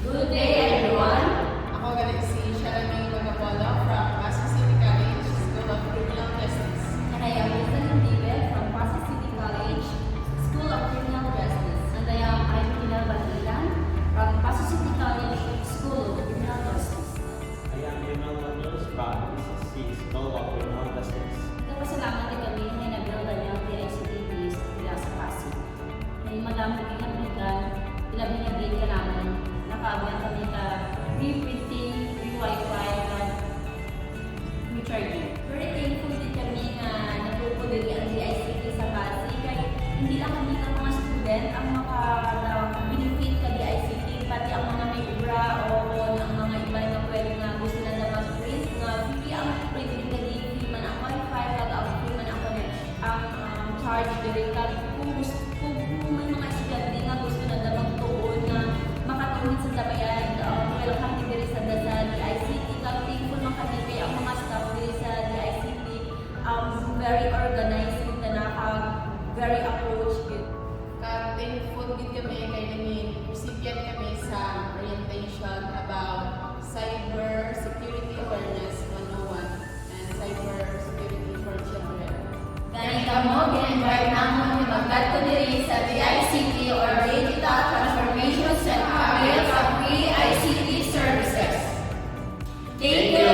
Good day, everyone. Ako galing si Sharaming Magapolo from Pasig City College, School of Criminal Justice. And I am Lieutenant David from Pasig City College, School of Criminal Justice. And I am Irina Batilan from Pasig City College, School of Criminal Justice. I am Ronald Manos from PCC School of Criminal Justice. Nagpasalamat din kami na nabildan niya ang DICT mula sa Pasig. May madami kinablitan, pinabinigay ka namin, nakaabang kami ka pre-printing, pre-wifi, at pre-charging. Very thankful din kami na napupudili ang DICT sa Pasig. Kaya hindi lang kami ng mga student ang maka-benefit ka DICT, pati ang mga may ubra o ang mga iba na pwede nga gusto na na mag-print, na free ang print din ka di, free man ang wifi, free man ang charge direct ka. Kung may mga estudyante nga gusto na na magtuon na makatulid sa dabayan, welcome din diri sa DICT. Thankful man kami kay ang mga staff diri sa DICT, very organized, very approach good. Thankful din kami kay namin recipient kami sa orientation about cyber security awareness 101 and cyber security for children. Ganito mo, gininvite namin ni magdadto diri sa DICT or Digital Transformation Center of Free ICT Services. Thank you.